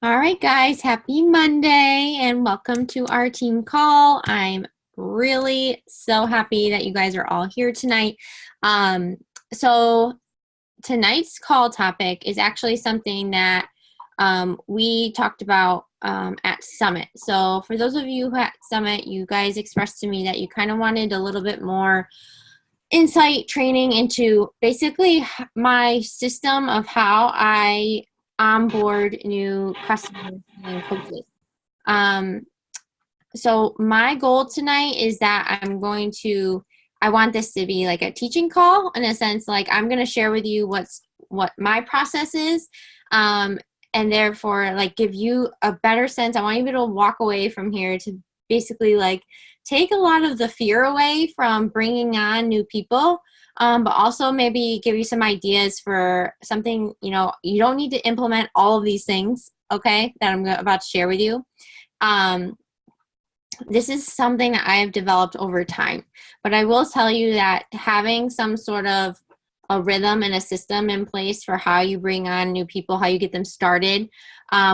All right, guys, happy Monday and welcome to our team call. I'm really so happy that you guys are all here tonight. So tonight's call topic is actually something that we talked about at Summit. So for those of you who at Summit, you guys expressed to me that you kind of wanted a little bit more insight training into basically my system of how I onboard new customers and coaches. Um, so my goal tonight is that I want this to be like a teaching call in a sense, like I'm going to share with you what my process is. And therefore like give you a better sense. I want you to walk away from here to basically like take a lot of the fear away from bringing on new people. But also maybe give you some ideas for something, you don't need to implement all of these things, okay, that I'm about to share with you. This is something that I have developed over time, but I will tell you that having some sort of a rhythm and a system in place for how you bring on new people, how you get them started,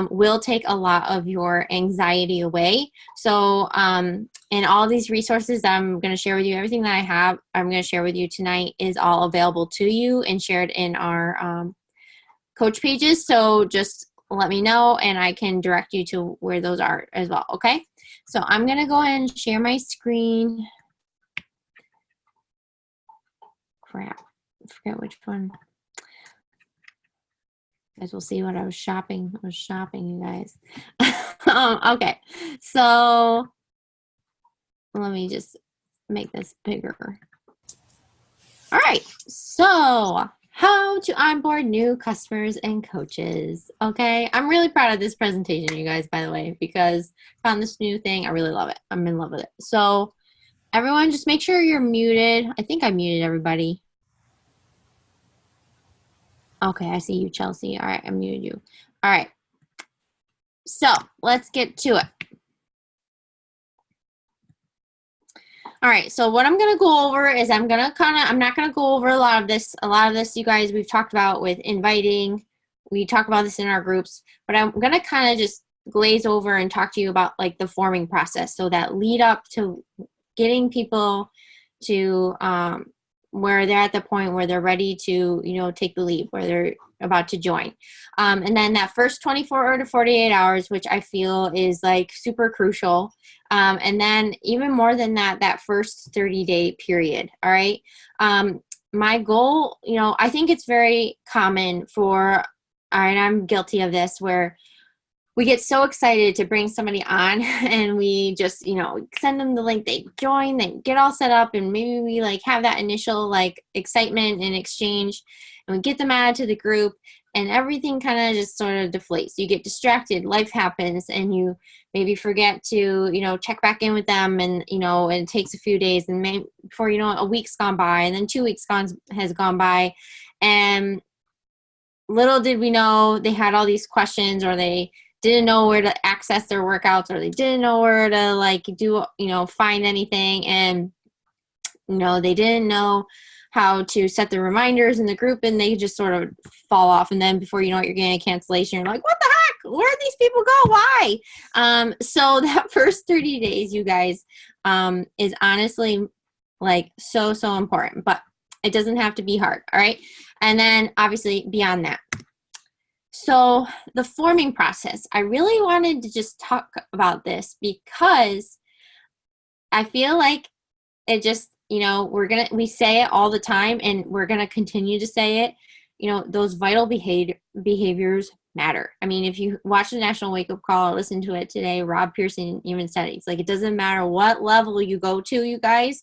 will take a lot of your anxiety away. So, and all these resources that I'm going to share with you, everything that I'm going to share with you tonight is all available to you and shared in our coach pages. So just let me know and I can direct you to where those are as well. Okay. So I'm going to go ahead and share my screen. Crap. I forget which one. You guys will see what I was shopping. I was shopping, you guys. Okay. So let me just make this bigger. All right. So how to onboard new customers and coaches. Okay. I'm really proud of this presentation, you guys, by the way, because I found this new thing. I really love it. I'm in love with it. So everyone just make sure you're muted. I think I muted everybody. Okay, I see you, Chelsea. All right, I muted you. All right. So let's get to it. All right, so what I'm going to go over is I'm not going to go over a lot of this. A lot of this, you guys, we've talked about with inviting. We talk about this in our groups, but I'm going to kind of just glaze over and talk to you about like the forming process. So that lead up to getting people to where they're at the point where they're ready to, take the leap, where they're about to join. And then that first 24 to 48 hours, which I feel is like super crucial. And then even more than that, that first 30-day period. All right. My goal, I think it's very common and I'm guilty of this, where we get so excited to bring somebody on and we just, send them the link, they join, they get all set up, and maybe we like have that initial like excitement and exchange, and we get them added to the group and everything kind of just sort of deflates. You get distracted, life happens, and you maybe forget to, check back in with them, and, it takes a few days, and maybe before you know it, a week's gone by, and then 2 weeks has gone by, and little did we know they had all these questions, or they didn't know where to access their workouts, or they didn't know where to like do, find anything. And, they didn't know how to set the reminders in the group, and they just sort of fall off. And then before you know it, you're getting a cancellation. You're like, what the heck? Where'd these people go? Why? So that first 30 days, you guys, is honestly like so important, but it doesn't have to be hard. All right. And then obviously beyond that. So the forming process, I really wanted to just talk about this because I feel like it just, we say it all the time, and we're going to continue to say it. Those vital behaviors matter. I mean, if you watch the National Wake Up Call or listen to it today, Rob Pearson even said it. It's like, it doesn't matter what level you go to, you guys,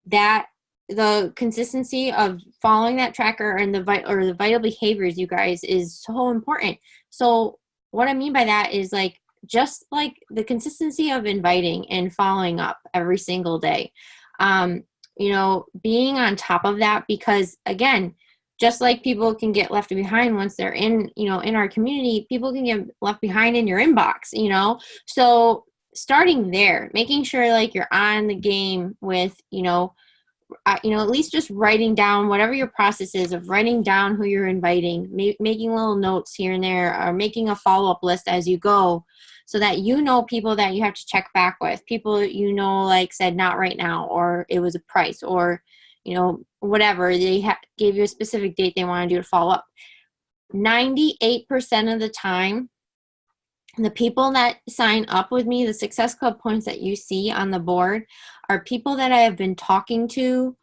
that the consistency of following that tracker and the vital behaviors, you guys, is so important. So what I mean by that is like, just like the consistency of inviting and following up every single day, being on top of that, because again, just like people can get left behind once they're in our community, people can get left behind in your inbox, so starting there, making sure like you're on the game with, at least just writing down whatever your process is of writing down who you're inviting, making little notes here and there, or making a follow-up list as you go, so that people that you have to check back with, people like said not right now, or it was a price, or whatever, they gave you a specific date they want to do to follow up. 98% of the time, the people that sign up with me, the Success Club points that you see on the board, are people that I have been talking to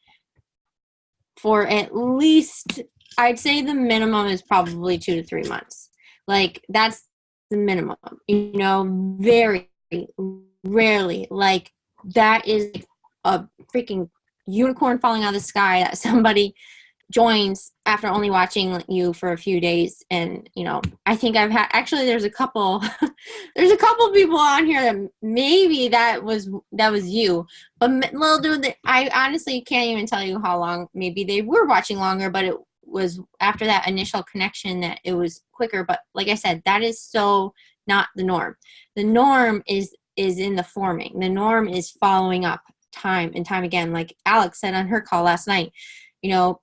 for at least, I'd say the minimum is probably 2 to 3 months. Like, that's the minimum, very rarely. Like, that is a freaking unicorn falling out of the sky that somebody joins after only watching you for a few days. And I think I've had, actually there's a couple people on here that maybe that was you, but little dude, I honestly can't even tell you how long. Maybe they were watching longer, but it was after that initial connection that it was quicker. But like I said, that is so not the norm. The norm is in the forming. The norm is following up time and time again. Like Alex said on her call last night,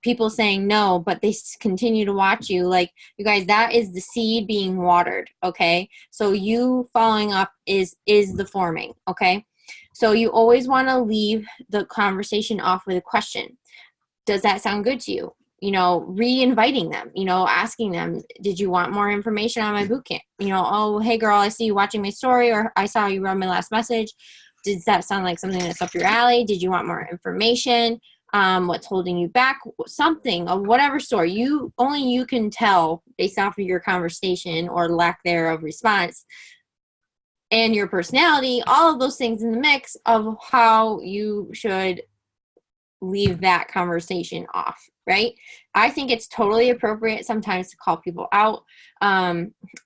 people saying no, but they continue to watch you. Like, you guys, that is the seed being watered, okay? So you following up is the forming, okay? So you always want to leave the conversation off with a question. Does that sound good to you? Re-inviting them, asking them, did you want more information on my bootcamp? Oh, hey girl, I see you watching my story, or I saw you read my last message. Does that sound like something that's up your alley? Did you want more information? What's holding you back? Something of whatever sort. Only you can tell based off of your conversation or lack thereof response and your personality, all of those things in the mix of how you should leave that conversation off, right? I think it's totally appropriate sometimes to call people out.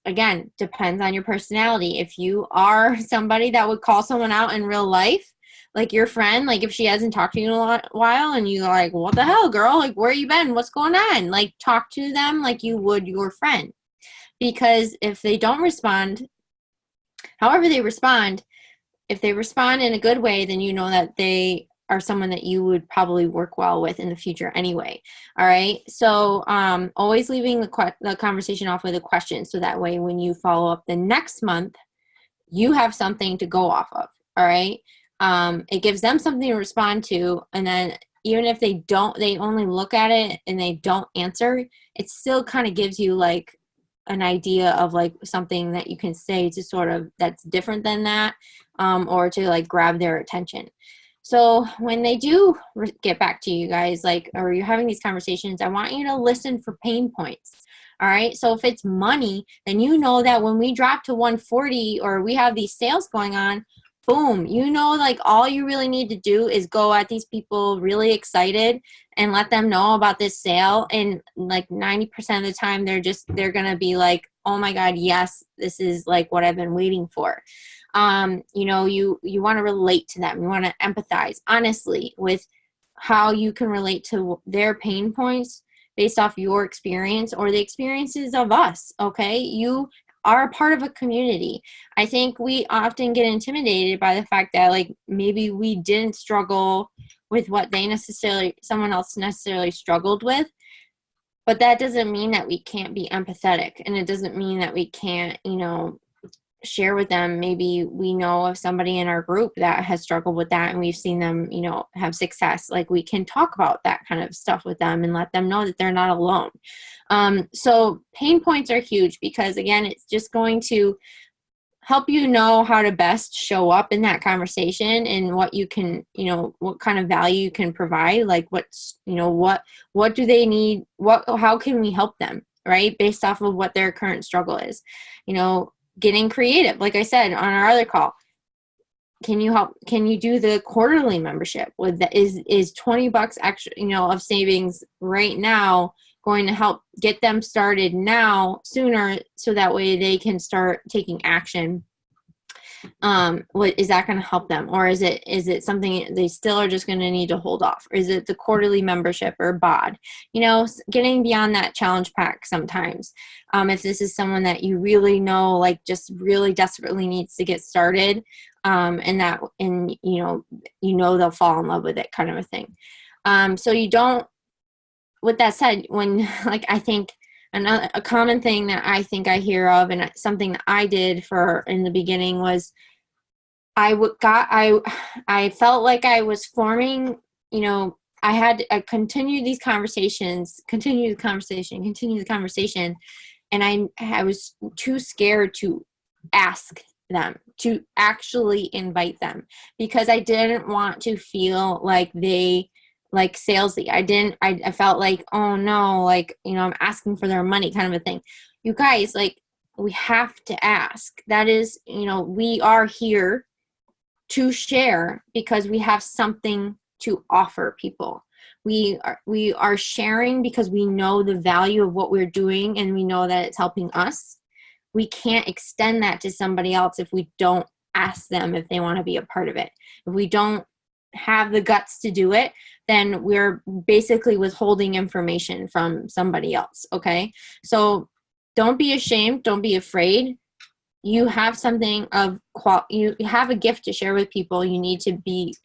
Again, depends on your personality. If you are somebody that would call someone out in real life, like your friend, like if she hasn't talked to you in a while and you're like, what the hell, girl? Like, where you been? What's going on? Like, talk to them like you would your friend. Because if they don't respond, however they respond, if they respond in a good way, then you know that they are someone that you would probably work well with in the future anyway. All right. So always leaving the conversation off with a question. So that way, when you follow up the next month, you have something to go off of. All right. It gives them something to respond to. And then even if they only look at it and they don't answer, it still kind of gives you like an idea of like something that you can say to sort of that's different than that, or to like grab their attention. So when they do get back to you guys, like, or you're having these conversations, I want you to listen for pain points. All right. So if it's money, then you know that when we drop to 140 or we have these sales going on, boom, like all you really need to do is go at these people really excited and let them know about this sale. And like 90% of the time, they're going to be like, oh my God, yes, this is like what I've been waiting for. You want to relate to them. You want to empathize honestly with how you can relate to their pain points based off your experience or the experiences of us. Okay. You are a part of a community. I think we often get intimidated by the fact that like maybe we didn't struggle with what someone else necessarily struggled with. But that doesn't mean that we can't be empathetic. And it doesn't mean that we can't, share with them. Maybe we know of somebody in our group that has struggled with that and we've seen them, have success. Like we can talk about that kind of stuff with them and let them know that they're not alone. So pain points are huge because again, it's just going to help you know how to best show up in that conversation and what you can, what kind of value you can provide. Like what do they need? How can we help them? Right. Based off of what their current struggle is, getting creative. Like I said on our other call, can you do the quarterly membership with that is $20 extra, of savings right now going to help get them started now sooner so that way they can start taking action. What is that going to help them? Or is it something they still are just going to need to hold off? Or is it the quarterly membership or bod? Getting beyond that challenge pack sometimes. If this is someone that you really know, like just really desperately needs to get started, and they'll fall in love with it kind of a thing. So you don't, with that said, when, like, I think a common thing that I think I hear of, and something that I did in the beginning, was I felt like I was forming, I had to continue the conversation, and I was too scared to ask them, to actually invite them, because I didn't want to feel like salesy. I felt like, oh no, like, I'm asking for their money, kind of a thing. You guys, like, we have to ask. That is, we are here to share because we have something to offer people. We are sharing because we know the value of what we're doing, and we know that it's helping us. We can't extend that to somebody else if we don't ask them if they want to be a part of it. If we don't have the guts to do it, then we're basically withholding information from somebody else. Okay, so don't be ashamed, don't be afraid. You have something of you have a gift to share with people. You need to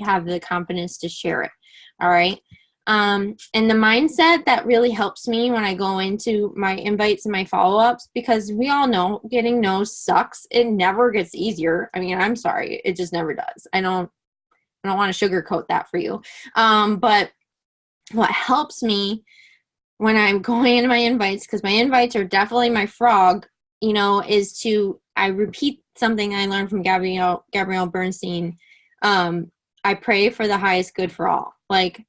have the confidence to share it. All right. And the mindset that really helps me when I go into my invites and my follow-ups, because we all know getting no's sucks. It never gets easier. I mean, I'm sorry, it just never does. I don't want to sugarcoat that for you. But what helps me when I'm going into my invites, because my invites are definitely my frog, is I repeat something I learned from Gabrielle Bernstein. I pray for the highest good for all. Like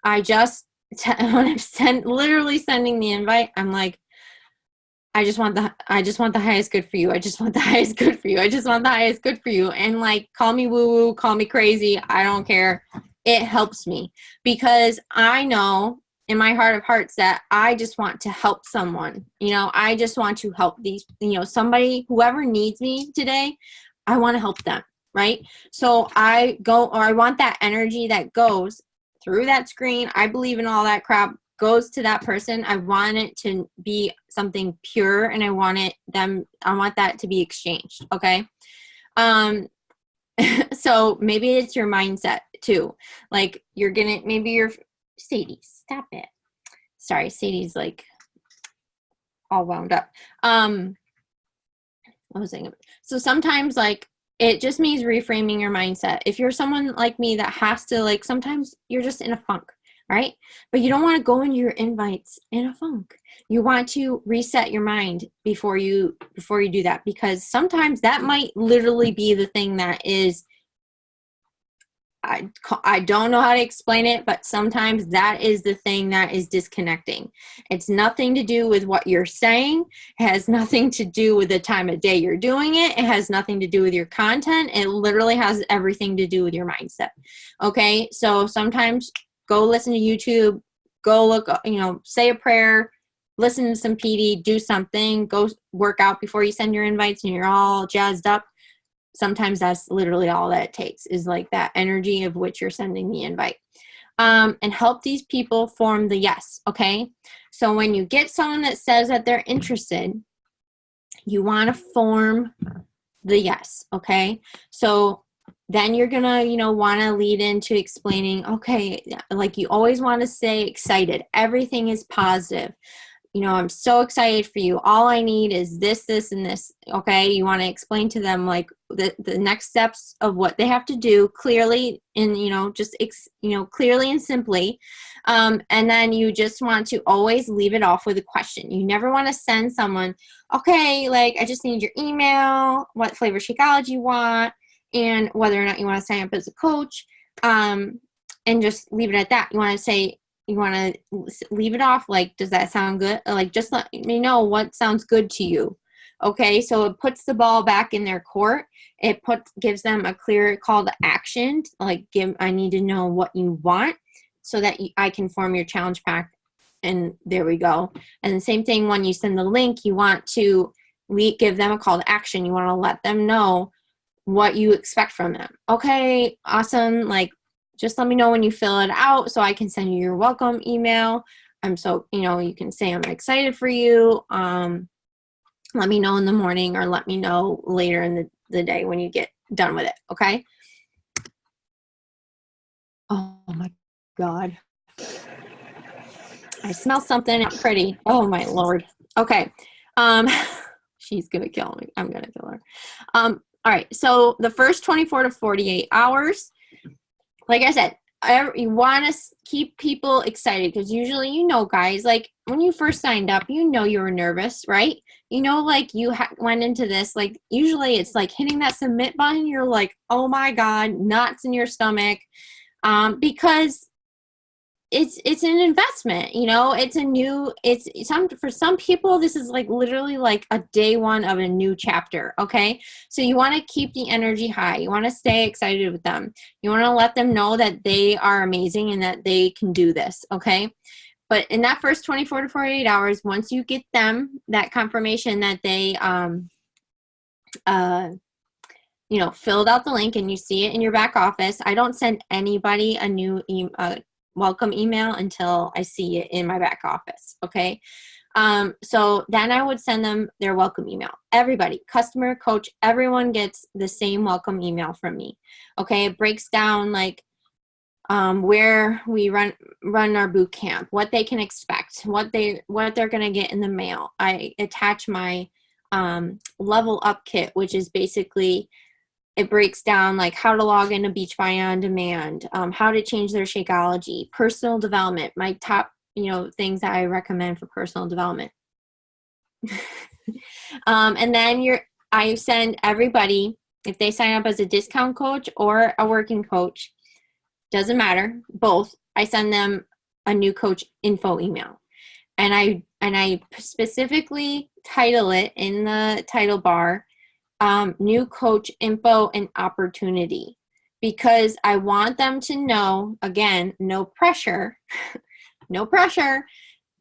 I just, when I'm literally sending the invite, I'm like, I just want the highest good for you. I just want the highest good for you. I just want the highest good for you. And like, call me woo-woo, call me crazy, I don't care. It helps me, because I know in my heart of hearts that I just want to help someone. I just want to help these, somebody, whoever needs me today, I want to help them, right? So I want that energy that goes through that screen. I believe in all that crap, goes to that person. I want it to be something pure, and I want that to be exchanged. Okay. So maybe it's your mindset too. Like maybe you're Sadie, stop it. Sorry, Sadie's like all wound up. What was I saying? So sometimes, like, it just means reframing your mindset. If you're someone like me that has to, like, sometimes you're just in a funk, right? But you don't want to go into your invites in a funk. You want to reset your mind before you do that, because sometimes that might literally be the thing that is, I don't know how to explain it, but sometimes that is the thing that is disconnecting. It's nothing to do with what you're saying. It has nothing to do with the time of day you're doing it. It has nothing to do with your content. It literally has everything to do with your mindset. Okay, so sometimes go listen to YouTube, go look, say a prayer, listen to some PD, do something, go work out before you send your invites and you're all jazzed up. Sometimes that's literally all that it takes, is like that energy of which you're sending the invite. And help these people form the yes, okay? So when you get someone that says that they're interested, you want to form the yes, okay? So then you're gonna, want to lead into explaining, okay, like you always want to say excited. Everything is positive. I'm so excited for you. All I need is this, this, and this. Okay. You want to explain to them like the next steps of what they have to do clearly and, clearly and simply. And then you just want to always leave it off with a question. You never want to send someone, okay, like, I just need your email, what flavor Shakeology you want, and whether or not you want to sign up as a coach, and just leave it at that. You want to say, you want to leave it off like, does that sound good? Like, just let me know what sounds good to you. Okay, so it puts the ball back in their court. It gives them a clear call to action. Like, I need to know what you want so that I can form your challenge pack. And there we go. And the same thing when you send the link, you want to give them a call to action. You want to let them know what you expect from them. Okay, awesome. Like, just let me know when you fill it out so I can send you your welcome email. You can say I'm excited for you. Let me know in the morning, or let me know later in the day when you get done with it, okay? Oh my God. I smell something not pretty. Oh my Lord. Okay. She's going to kill me. I'm going to kill her. All right. So the first 24 to 48 hours, like I said, you want to keep people excited because usually, you know, guys, like when you first signed up, you know, you were nervous, right? You know, like you went into this, like usually it's like hitting that submit button. You're like, oh my God, knots in your stomach. Because it's an investment, you know, for some people, this is like literally like a day one of a new chapter. Okay. So you want to keep the energy high. You want to stay excited with them. You want to let them know that they are amazing and that they can do this. Okay. But in that first 24 to 48 hours, once you get them that confirmation that they, you know, filled out the link and you see it in your back office, I don't send anybody a new welcome email until I see it in my back office. Okay. So then I would send them their welcome email. Everybody, customer, coach, everyone gets the same welcome email from me. Okay. It breaks down like where we run our boot camp, what they can expect, what they're going to get in the mail. I attach my level up kit, which is basically, it breaks down like how to log into Beachbody on demand, how to change their Shakeology, personal development, my top, you know, things that I recommend for personal development. And then I send everybody, if they sign up as a discount coach or a working coach, doesn't matter, both, I send them a new coach info email. And I specifically title it in the title bar, new coach info and opportunity, because I want them to know, again, no pressure, no pressure.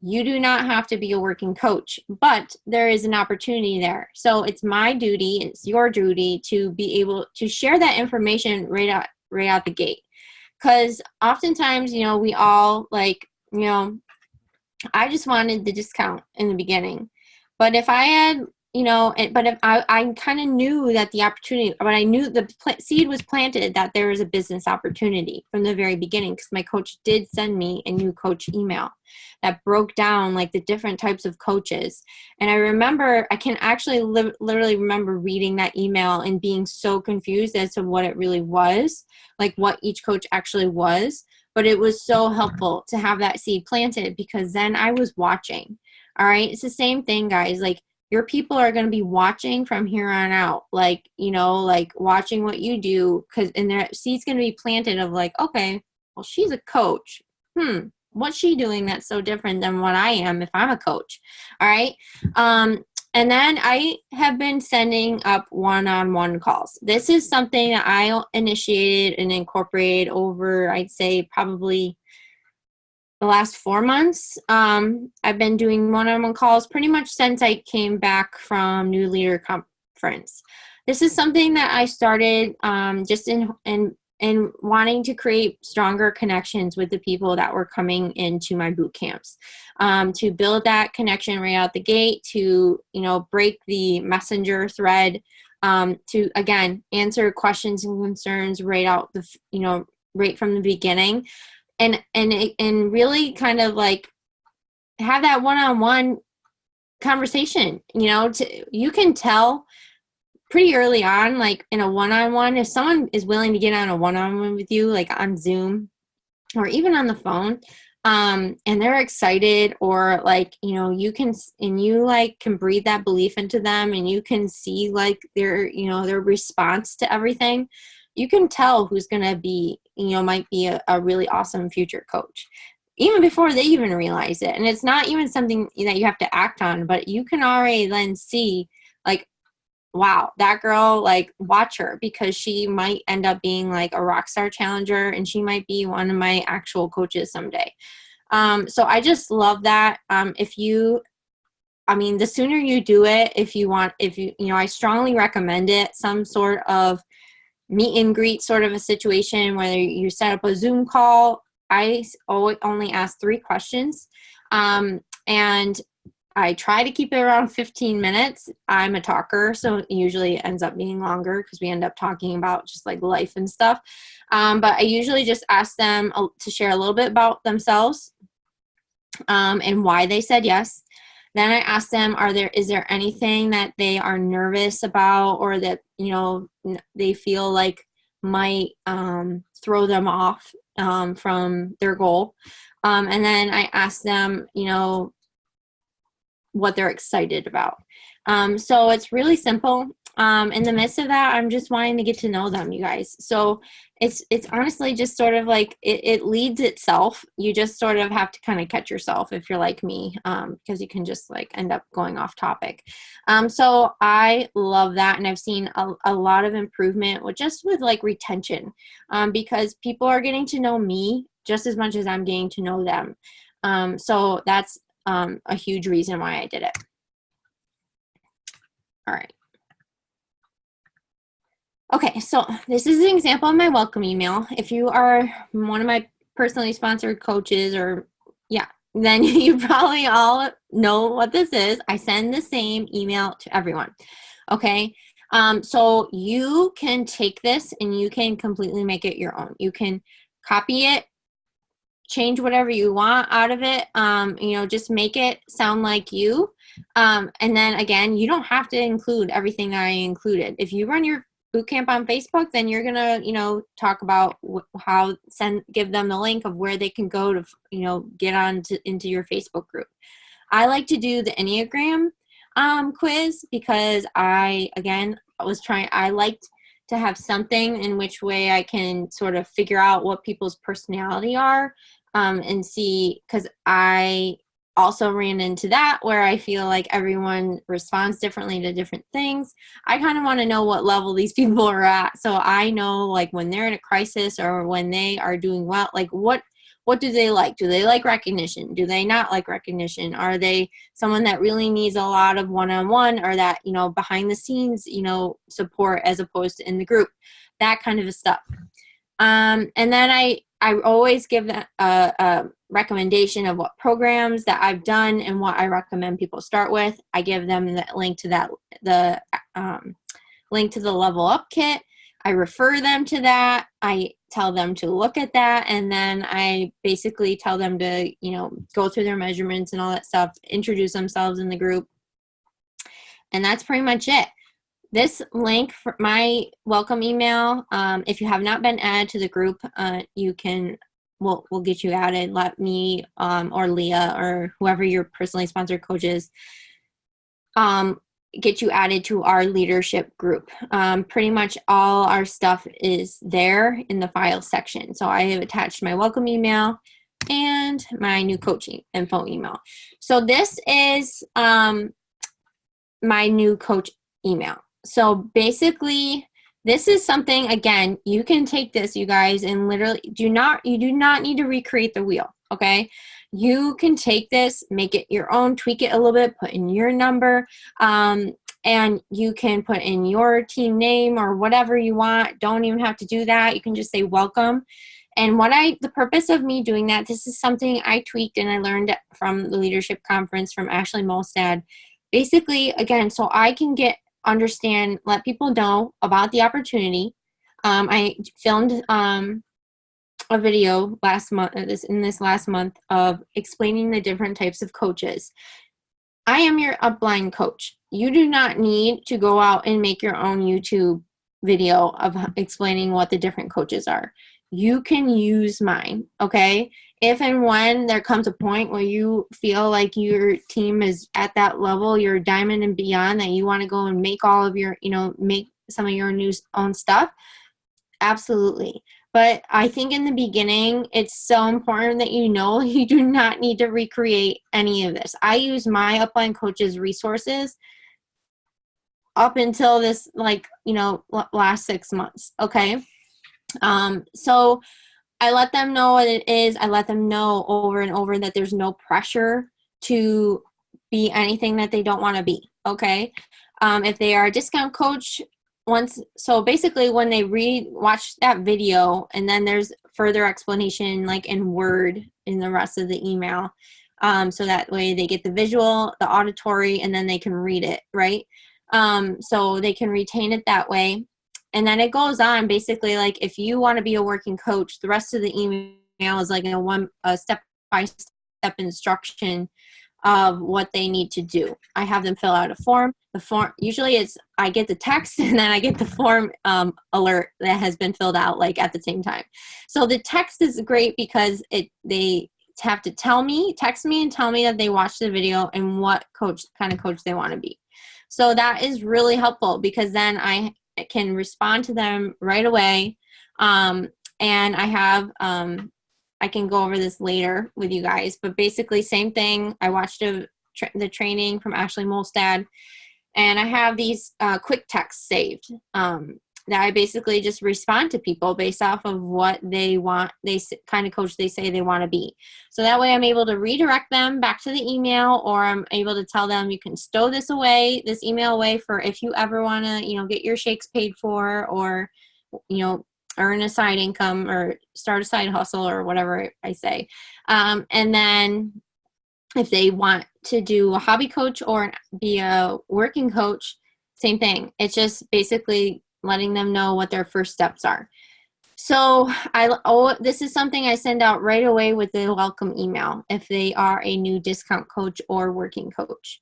You do not have to be a working coach, but there is an opportunity there. So it's my duty, it's your duty to be able to share that information right out the gate. Because oftentimes, you know, we all like, you know, I just wanted the discount in the beginning. But if I had, you know, but if I kind of knew that the opportunity, but I knew the seed was planted that there was a business opportunity from the very beginning, because my coach did send me a new coach email that broke down like the different types of coaches. And I remember, I can actually literally remember reading that email and being so confused as to what it really was, like what each coach actually was. But it was so helpful to have that seed planted, because then I was watching. All right. It's the same thing, guys. Like, your people are going to be watching from here on out, like, you know, like watching what you do, and their seed's going to be planted of like, okay, well, she's a coach. What's she doing that's so different than what I am if I'm a coach? All right. And then I have been sending up one-on-one calls. This is something that I initiated and incorporated over, I'd say, probably the last 4 months. I've been doing one-on-one calls pretty much since I came back from New Leader Conference. This is something that I started just in wanting to create stronger connections with the people that were coming into my boot camps, to build that connection right out the gate, to, you know, break the messenger thread, to, again, answer questions and concerns right out the, you know, right from the beginning. And really kind of like have that one-on-one conversation, you know, you can tell pretty early on, like in a one-on-one, if someone is willing to get on a one-on-one with you, like on Zoom or even on the phone, and they're excited, or like, you know, you can breathe that belief into them, and you can see like their, you know, their response to everything. You can tell who's going to be, you know, might be a really awesome future coach, even before they even realize it. And it's not even something that you have to act on, but you can already then see like, wow, that girl, like, watch her, because she might end up being like a rock star challenger, and she might be one of my actual coaches someday. So I just love that. I mean, the sooner you do it, you know, I strongly recommend it, some sort of meet and greet sort of a situation, whether you set up a Zoom call. I always only ask 3 questions. And I try to keep it around 15 minutes. I'm a talker, so it usually ends up being longer because we end up talking about just like life and stuff. But I usually just ask them to share a little bit about themselves and why they said yes. Then I ask them, is there anything that they are nervous about or that, you know, they feel like might throw them off from their goal? And then I ask them, you know, what they're excited about. So it's really simple. In the midst of that, I'm just wanting to get to know them, you guys. So it's honestly just sort of like it leads itself. You just sort of have to kind of catch yourself if you're like me, because you can just like end up going off topic. So I love that, and I've seen a lot of improvement with like retention, because people are getting to know me just as much as I'm getting to know them. So that's a huge reason why I did it. All right. Okay, so this is an example of my welcome email. If you are one of my personally sponsored coaches, or yeah, then you probably all know what this is. I send the same email to everyone. Okay, so you can take this and you can completely make it your own. You can copy it, change whatever you want out of it, you know, just make it sound like you. And then again, you don't have to include everything that I included. If you run your bootcamp on Facebook, then you're gonna, you know, talk about give them the link of where they can go to, you know, get into your Facebook group. I like to do the Enneagram quiz because I liked to have something in which way I can sort of figure out what people's personality are, and see, because I also ran into that where I feel like everyone responds differently to different things. I kind of want to know what level these people are at, so I know like when they're in a crisis or when they are doing well, like what do they like? Do they like recognition? Do they not like recognition? Are they someone that really needs a lot of one-on-one, or that, you know, behind the scenes, you know, support as opposed to in the group, that kind of stuff. And then I always give them a recommendation of what programs that I've done and what I recommend people start with. I give them the link to the link to the Level Up Kit. I refer them to that. I tell them to look at that, and then I basically tell them to, you know, go through their measurements and all that stuff, introduce themselves in the group, and that's pretty much it. This link for my welcome email, if you have not been added to the group, we'll get you added. Let me or Leah or whoever your personally sponsored coach is get you added to our leadership group. Pretty much all our stuff is there in the file section. So I have attached my welcome email and my new coaching info email. So this is my new coach email. So basically, this is something, again, you can take this, you guys, and literally you do not need to recreate the wheel, okay? You can take this, make it your own, tweak it a little bit, put in your number, and you can put in your team name or whatever you want. Don't even have to do that. You can just say welcome. And the purpose of me doing that, this is something I tweaked and I learned from the leadership conference from Ashley Molstad. Basically, again, so I can let people know about the opportunity. I filmed a video last month, this last month, of explaining the different types of coaches. I am your upline coach. You do not need to go out and make your own YouTube video of explaining what the different coaches are. You can use mine, okay? If and when there comes a point where you feel like your team is at that level, you're diamond and beyond, that you want to go and make all of your, make some of your own stuff, absolutely. But I think in the beginning, it's so important that you do not need to recreate any of this. I use my upline coaches' resources up until this, last 6 months, okay? So I let them know what it is. I let them know over and over that there's no pressure to be anything that they don't want to be, okay? If they are a discount coach, so basically when they watch that video, and then there's further explanation like in Word in the rest of the email, So that way they get the visual, the auditory, and then they can read it, right? So they can retain it that way. And then it goes on basically, like if you want to be a working coach, the rest of the email is like a step-by-step instruction of what they need to do. I have them fill out a form. The form, usually it's, I get the text and then I get the form alert that has been filled out like at the same time. So the text is great because they have to text me and tell me that they watched the video and what kind of coach they want to be. So that is really helpful because then I can respond to them right away. And I have, I can go over this later with you guys, but basically same thing. I watched the training from Ashley Molstad, and I have these quick texts saved that I basically just respond to people based off of what they want, kind of coach they say they want to be. So that way I'm able to redirect them back to the email, or I'm able to tell them you can stow this email away for if you ever want to, get your shakes paid for, or, earn a side income or start a side hustle or whatever I say. And then if they want to do a hobby coach or be a working coach, same thing. It's just basically letting them know what their first steps are. So this is something I send out right away with the welcome email if they are a new discount coach or working coach.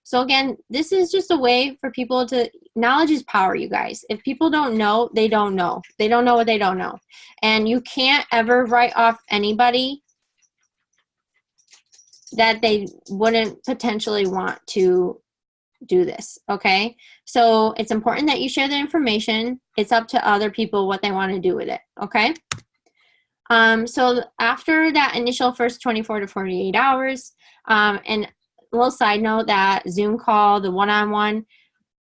So again, this is just a way for people to, knowledge is power, you guys. If people don't know, they don't know. They don't know what they don't know. And you can't ever write off anybody that they wouldn't potentially want to do this, okay? So it's important that you share the information. It's up to other people what they want to do with it, okay? So after that initial first 24 to 48 hours, and a little side note, that Zoom call, the one-on-one,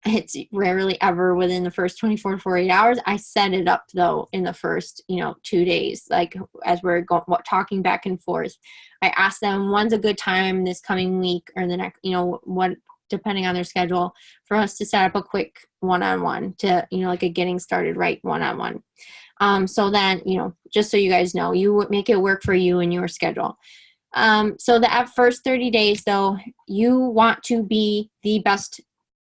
it's rarely ever within the first 24 to 48 hours. I set it up though in the first, 2 days, like as we're talking back and forth. I ask them when's a good time this coming week or the next, what, depending on their schedule, for us to set up a quick one-on-one to, like a getting started right one-on-one. So then, just so you guys know, you make it work for you and your schedule. So the first 30 days though, you want to be the best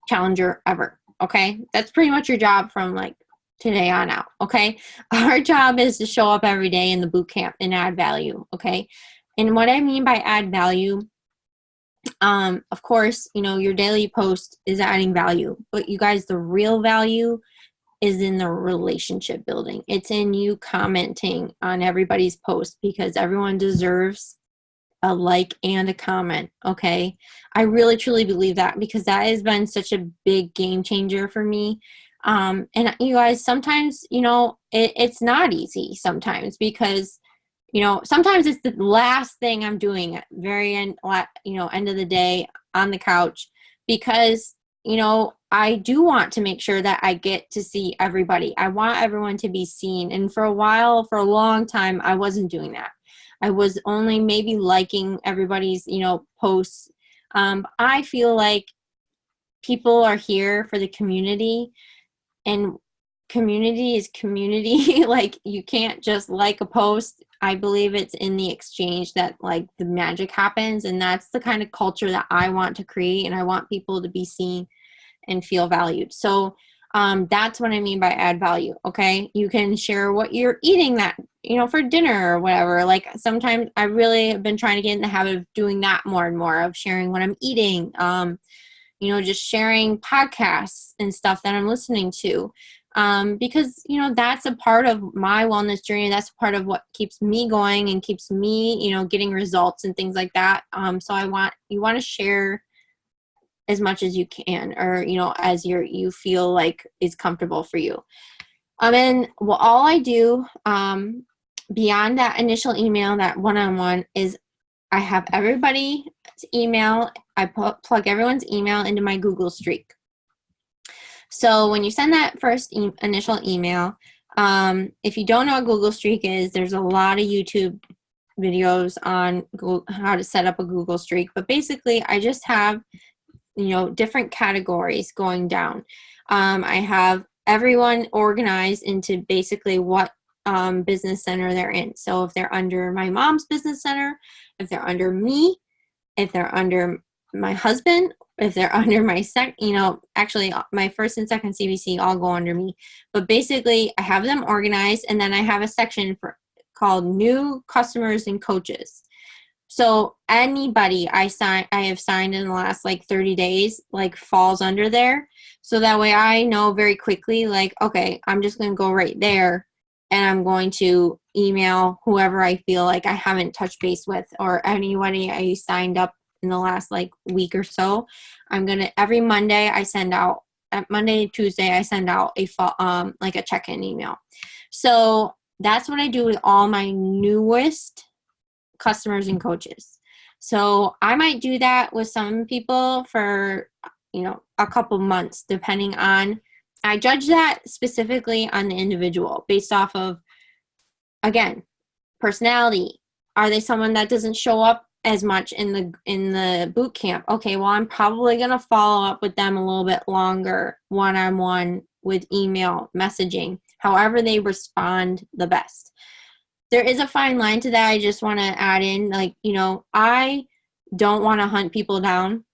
challenger ever. Okay. That's pretty much your job from like today on out. Okay. Our job is to show up every day in the boot camp and add value. Okay. And what I mean by add value, of course, your daily post is adding value, but you guys, the real value is in the relationship building. It's in you commenting on everybody's post, because everyone deserves a like and a comment. Okay. I really truly believe that, because that has been such a big game changer for me. And you guys, sometimes, it's not easy sometimes, because, sometimes it's the last thing I'm doing at very end, end of the day on the couch, because, I do want to make sure that I get to see everybody. I want everyone to be seen. And for a long time, I wasn't doing that. I was only maybe liking everybody's, posts. I feel like people are here for the community, and community is community. Like, you can't just like a post. I believe it's in the exchange that like the magic happens. And that's the kind of culture that I want to create. And I want people to be seen and feel valued. So that's what I mean by add value. Okay. You can share what you're eating that, for dinner or whatever. Like, sometimes I really have been trying to get in the habit of doing that more and more, of sharing what I'm eating, just sharing podcasts and stuff that I'm listening to. Because, that's a part of my wellness journey. That's part of what keeps me going and keeps me, getting results and things like that. So you want to share as much as you can, or, as you feel like is comfortable for you. And all I do, beyond that initial email, that one-on-one, is I have everybody's email. I plug everyone's email into my Google Streak. So when you send that first initial email, if you don't know what Google Streak is, there's a lot of YouTube videos on how to set up a Google Streak. But basically, I just have, different categories going down. I have everyone organized into basically what business center they're in. So if they're under my mom's business center, if they're under me, if they're under my husband, if they're under my actually my first and second CBC all go under me. But basically I have them organized, and then I have a section called new customers and coaches. So anybody I have signed in the last like 30 days, like falls under there. So that way I know very quickly, like, okay, I'm just going to go right there, and I'm going to email whoever I feel like I haven't touched base with, or anybody I signed up in the last like week or so. Every Monday Monday, Tuesday, I send out like a check-in email. So that's what I do with all my newest customers and coaches. So I might do that with some people for, a couple months, depending on, I judge that specifically on the individual based off of, again, personality. Are they someone that doesn't show up as much in the boot camp? Okay, well, I'm probably going to follow up with them a little bit longer, one-on-one, with email messaging, however they respond the best. There is a fine line to that. I just want to add in, like, I don't want to hunt people down.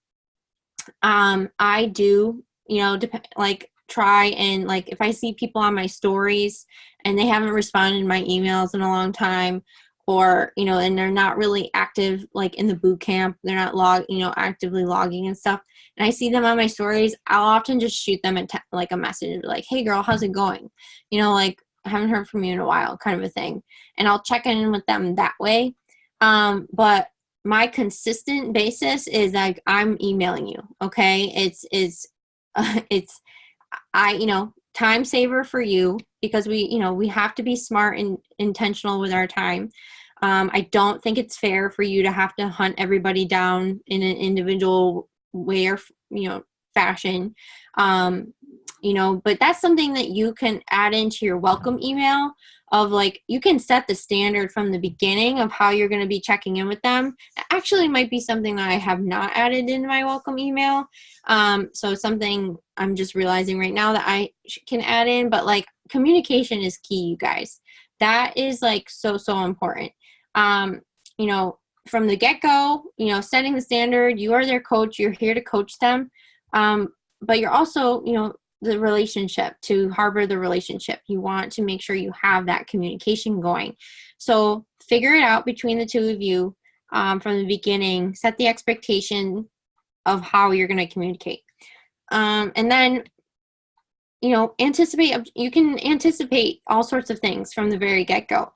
I do, try and, like, if I see people on my stories and they haven't responded to my emails in a long time, or, and they're not really active, like in the boot camp, they're not actively logging and stuff, and I see them on my stories, I'll often just shoot them a message, like, hey girl, how's it going? Like, I haven't heard from you in a while, kind of a thing. And I'll check in with them that way. But my consistent basis is like, I'm emailing you. Okay. It's time saver for you, because we have to be smart and intentional with our time. I don't think it's fair for you to have to hunt everybody down in an individual way or, fashion. But that's something that you can add into your welcome email, of like, you can set the standard from the beginning of how you're going to be checking in with them. It actually might be something that I have not added into my welcome email. So something I'm just realizing right now that I can add in, but like, communication is key, you guys. That is like so important. From the get-go, setting the standard, you are their coach, you're here to coach them. But you're also, the relationship, to harbor the relationship. You want to make sure you have that communication going. So figure it out between the two of you from the beginning. Set the expectation of how you're going to communicate. And then, anticipate. You can anticipate all sorts of things from the very get-go.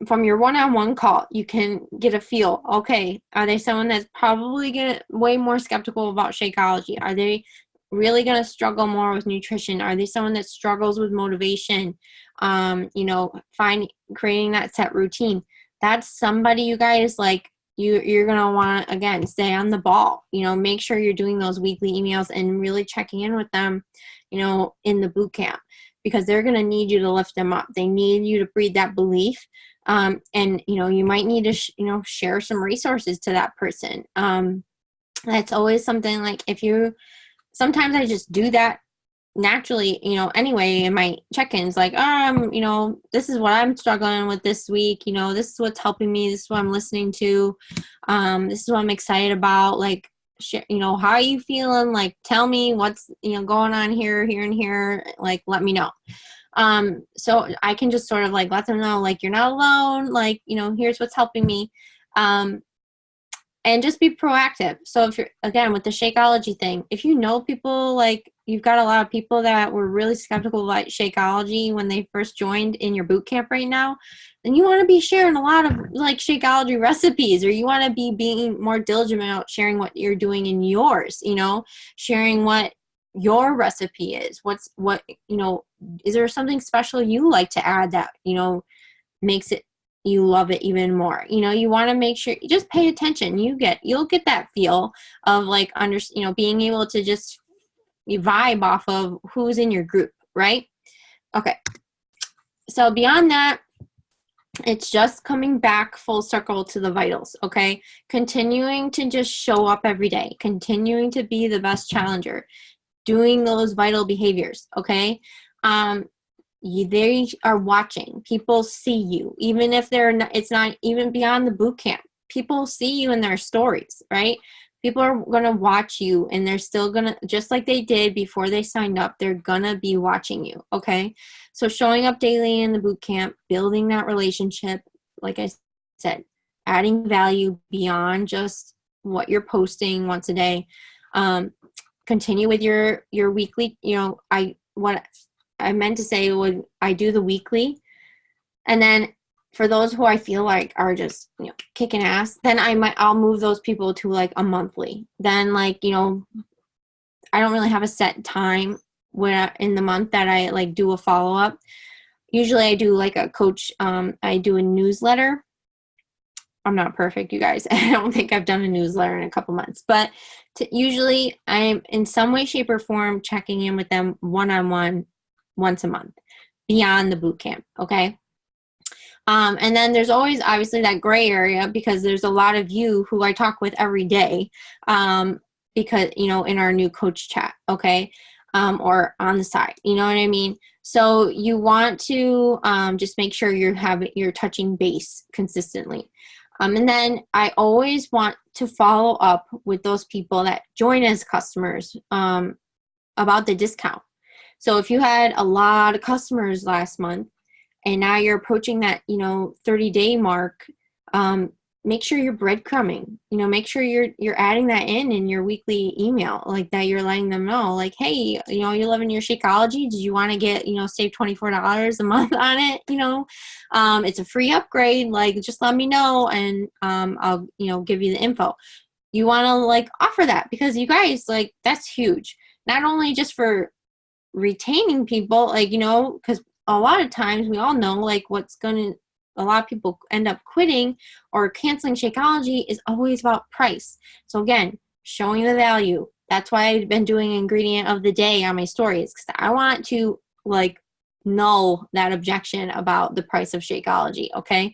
From your one-on-one call, you can get a feel. Okay, are they someone that's probably way more skeptical about Shakeology? Are they really going to struggle more with nutrition? Are they someone that struggles with motivation? Creating that set routine. That's somebody, you guys, like, you're going to want to, again, stay on the ball. Make sure you're doing those weekly emails and really checking in with them, in the boot camp, because they're going to need you to lift them up. They need you to breed that belief. And, you might need to, share some resources to that person. That's always something, like, sometimes I just do that naturally, anyway, in my check-ins, like, this is what I'm struggling with this week. This is what's helping me. This is what I'm listening to. This is what I'm excited about. Like, how are you feeling? Like, tell me what's, going on here, and here. Like, let me know. So I can just sort of like let them know, like, you're not alone. Like, here's what's helping me. And just be proactive. So if you're, again, with the Shakeology thing, if people, like, you've got a lot of people that were really skeptical about Shakeology when they first joined in your boot camp right now, then you want to be sharing a lot of, like, Shakeology recipes, or you want to be being more diligent about sharing what you're doing in yours, sharing what your recipe is. Is there something special you like to add that, makes it, you love it even more? You want to make sure you just pay attention. You'll get that feel of, like, being able to just vibe off of who's in your group, right? Okay. So beyond that, it's just coming back full circle to the vitals. Okay. Continuing to just show up every day, continuing to be the best challenger, doing those vital behaviors. Okay. They are watching. People see you, even if it's not even beyond the boot camp. people see you in their stories, right? People are going to watch you, and they're still going to, just like they did before they signed up, they're going to be watching you, okay? So showing up daily in the boot camp, building that relationship, like I said, adding value beyond just what you're posting once a day. Continue with your weekly, what I meant to say was I do the weekly, and then for those who I feel like are just, kicking ass, then I'll move those people to like a monthly. Then I don't really have a set time when in the month that I like do a follow-up. Usually I do like a coach, I do a newsletter. I'm not perfect, you guys. I don't think I've done a newsletter in a couple months, but usually I'm in some way, shape, or form checking in with them one-on-one once a month beyond the boot camp, okay? And then there's always obviously that gray area, because there's a lot of you who I talk with every day, because, in our new coach chat, okay? Or on the side, you know what I mean? So you want to just make sure you're touching base consistently. And then I always want to follow up with those people that join as customers about the discount. So if you had a lot of customers last month, and now you're approaching that, 30-day mark, make sure you're breadcrumbing, make sure you're adding that in your weekly email, like that you're letting them know, like, hey, you live in your Shakeology. Did you want to get, save $24 a month on it? It's a free upgrade. Like, just let me know, and I'll, give you the info. You want to like offer that, because you guys, like, that's huge. Not only just for retaining people, like, because a lot of times we all know, like, a lot of people end up quitting or canceling Shakeology is always about price. So again, showing the value. That's why I've been doing ingredient of the day on my stories, because I want to like null that objection about the price of Shakeology. Okay.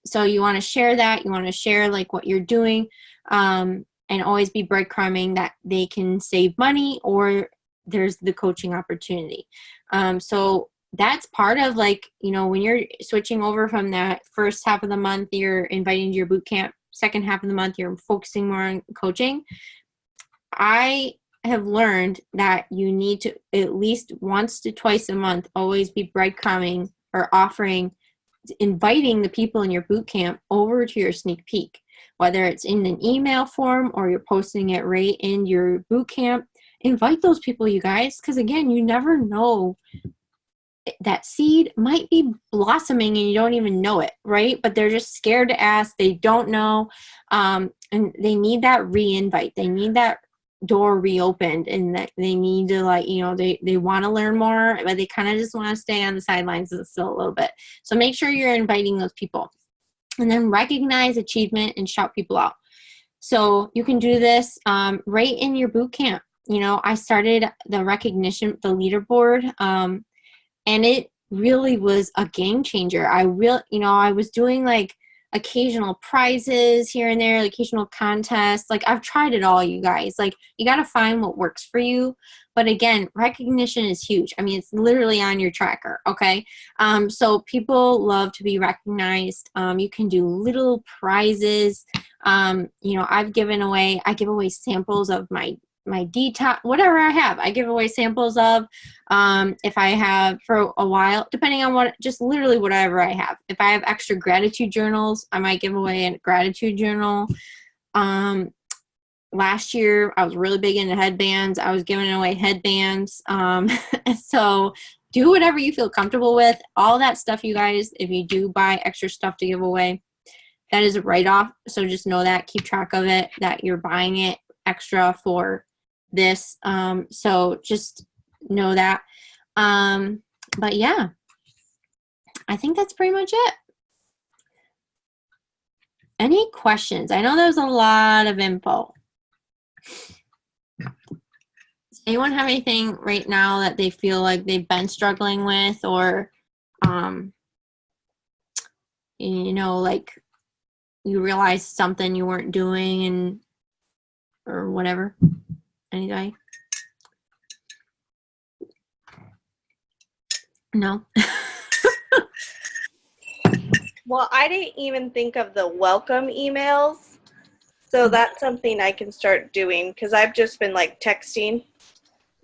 So you want to share that. You want to share like what you're doing, and always be breadcrumbing that they can save money, or there's the coaching opportunity. So that's part of like, when you're switching over from that first half of the month, you're inviting to your boot camp, second half of the month, you're focusing more on coaching. I have learned that you need to at least once to twice a month, always be breadcrumbing or inviting the people in your boot camp over to your sneak peek, whether it's in an email form or you're posting it right in your boot camp. Invite those people, you guys, because again, you never know, that seed might be blossoming and you don't even know it, right? But they're just scared to ask. They don't know, and they need that re-invite. They need that door reopened, and that they need to, like, they want to learn more, but they kind of just want to stay on the sidelines still a little bit. So make sure you're inviting those people, and then recognize achievement and shout people out. So you can do this right in your boot camp. I started the recognition, the leaderboard, and it really was a game changer. I was doing like occasional prizes here and there, occasional contests. Like, I've tried it all, you guys. Like, you got to find what works for you. But again, recognition is huge. I mean, it's literally on your tracker, okay? So people love to be recognized. You can do little prizes. I give away samples of my detox, whatever I have, I give away samples of. If I have for a while, depending on just literally whatever I have. If I have extra gratitude journals, I might give away a gratitude journal. Last year, I was really big into headbands. I was giving away headbands. So do whatever you feel comfortable with. All that stuff, you guys, if you do buy extra stuff to give away, that is a write-off. So just know that, keep track of it, that you're buying it extra for this. So just know that. But yeah, I think that's pretty much it. Any questions? I know there's a lot of info. Does anyone have anything right now that they feel like they've been struggling with, or like you realized something you weren't doing or whatever? Anybody? No? Well, I didn't even think of the welcome emails. So that's something I can start doing because I've just been like texting.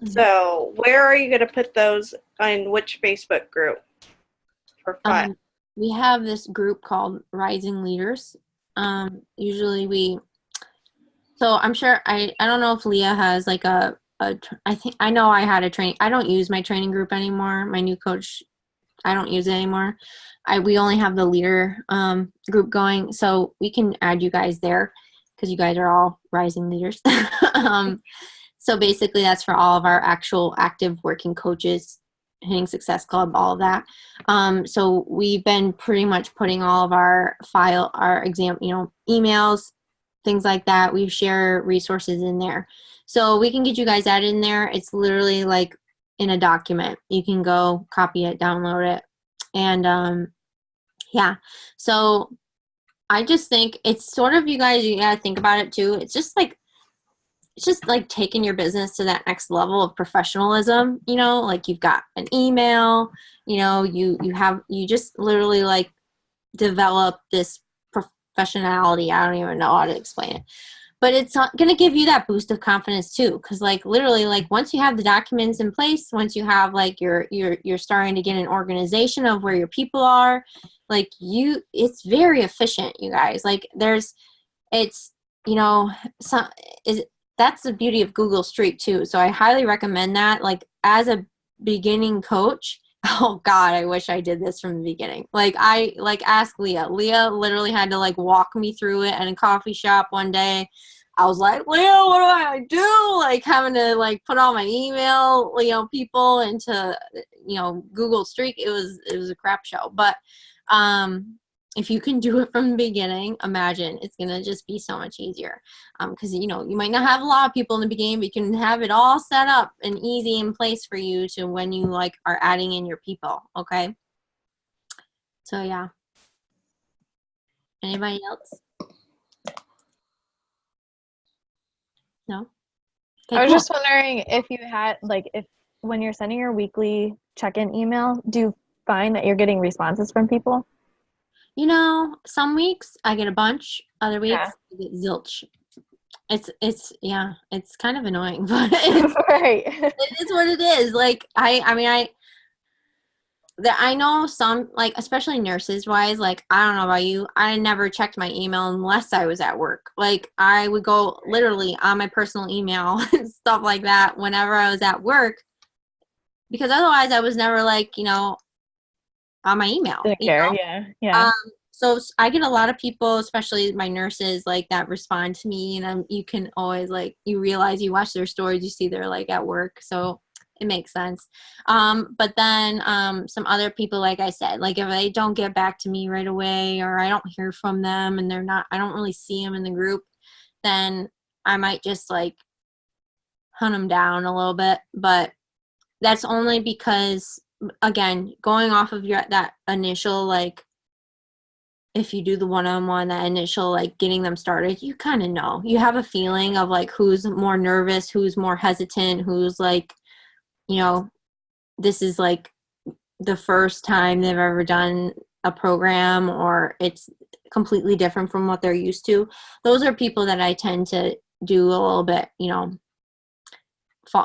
So where are you going to put those on which Facebook group for fun? We have this group called Rising Leaders. Usually so I'm sure, I don't know if Leah has like I think, I know I had a training. I don't use my training group anymore. My new coach, I don't use it anymore. We only have the leader group going, so we can add you guys there because you guys are all rising leaders. So basically that's for all of our actual active working coaches, Hitting Success Club, all of that. So we've been pretty much putting all of our exam, emails, things like that. We share resources in there. So we can get you guys added in there. It's literally like in a document. You can go copy it, download it. And yeah, so I just think it's sort of, you guys, you gotta think about it too. It's just like taking your business to that next level of professionalism, like you've got an email, you just literally like develop this professionality. I don't even know how to explain it, but it's going to give you that boost of confidence too. Cause like literally like once you have the documents in place, once you have like you're starting to get an organization of where your people are, like it's very efficient, you guys. Like it's, some is that's the beauty of Google Street too. So I highly recommend that. Like as a beginning coach, oh God, I wish I did this from the beginning. Like ask Leah. Leah literally had to like walk me through it in a coffee shop one day. I was like, Leah, what do I do? Like having to like put all my email, people into, Google Street. It was a crap show. But if you can do it from the beginning, imagine it's going to just be so much easier. Because, you might not have a lot of people in the beginning, but you can have it all set up and easy in place for you to when you like are adding in your people. Okay. So yeah. Anybody else? No? Okay, I was cool. just wondering if you had, like, if when you're sending your weekly check-in email, do you find that you're getting responses from people? Some weeks I get a bunch, other weeks Yeah. I get zilch. Yeah, it's kind of annoying, but it's Right. it is what it is. Like I know some, like, especially nurses wise, like, I don't know about you, I never checked my email unless I was at work. Like, I would go literally on my personal email and stuff like that whenever I was at work, because otherwise I was never like, on my email, Didn't care. Yeah. Yeah. Um, so I get a lot of people, especially my nurses, like that respond to me, and you can always like, you realize you watch their stories, you see they're like at work, so it makes sense. But then some other people, like I said, like if they don't get back to me right away, or I don't hear from them, and I don't really see them in the group, then I might just like hunt them down a little bit. But that's only because, again, going off of that initial like, if you do the one-on-one, that initial like getting them started, you kind of know, you have a feeling of like who's more nervous, who's more hesitant, who's like, this is like the first time they've ever done a program, or it's completely different from what they're used to. Those are people that I tend to do a little bit,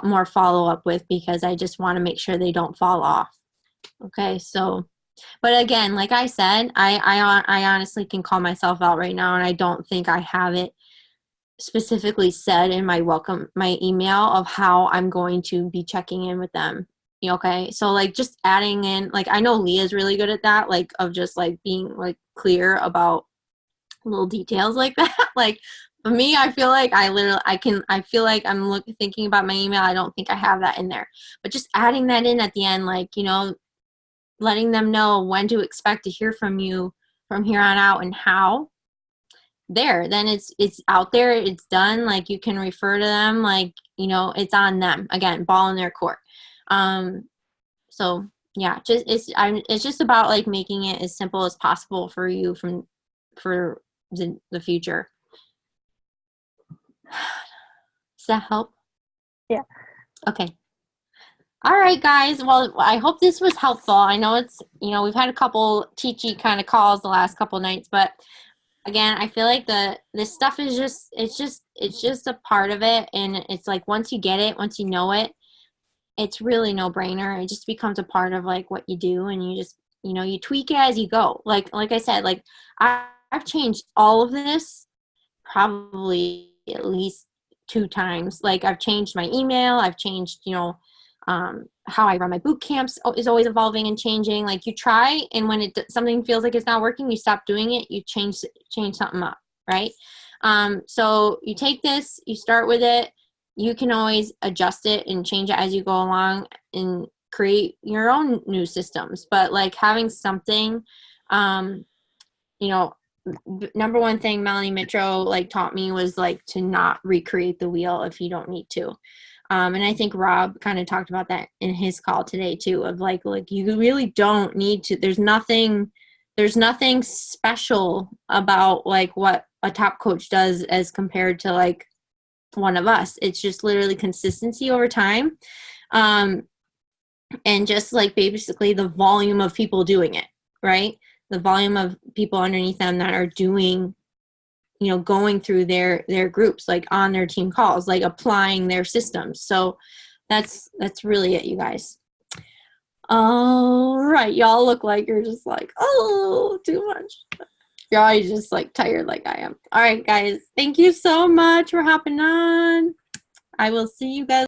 more follow-up with, because I just want to make sure they don't fall off. Okay, so but again, like I said, I honestly can call myself out right now, and I don't think I have it specifically said in my email of how I'm going to be checking in with them. Okay, so like just adding in, like I know Leah's really good at that, like of just like being like clear about little details like that. Like for me, I feel like I feel like I'm thinking about my email. I don't think I have that in there, but just adding that in at the end, like, letting them know when to expect to hear from you from here on out, and how, then it's out there, it's done, like you can refer to them, like, it's on them, again, ball in their court. So yeah, it's just about like making it as simple as possible for you for the future. Does that help? Yeah. Okay. All right, guys. Well, I hope this was helpful. I know it's, we've had a couple teachy kind of calls the last couple nights, but again, I feel like this stuff is it's just a part of it, and it's like once you get it, once you know it, it's really no brainer. It just becomes a part of like what you do, and you just you tweak it as you go. Like I said, like I've changed all of this probably at least 2 times. Like I've changed my email, I've changed how I run my boot camps is always evolving and changing. Like you try, and when something feels like it's not working, you stop doing it, you change something up, right? So you take this, you start with it, you can always adjust it and change it as you go along and create your own new systems. But like having something, number one thing Melanie Mitro like taught me was like to not recreate the wheel if you don't need to. And I think Rob kind of talked about that in his call today too, of like you really don't need to. There's nothing special about like what a top coach does as compared to like one of us. It's just literally consistency over time. And just like basically the volume of people doing it, right? The volume of people underneath them that are doing, going through their groups, like on their team calls, like applying their systems. So that's really it, you guys. All right. Y'all look like you're just like, oh, too much. You're always just like tired like I am. All right, guys. Thank you so much for hopping on. I will see you guys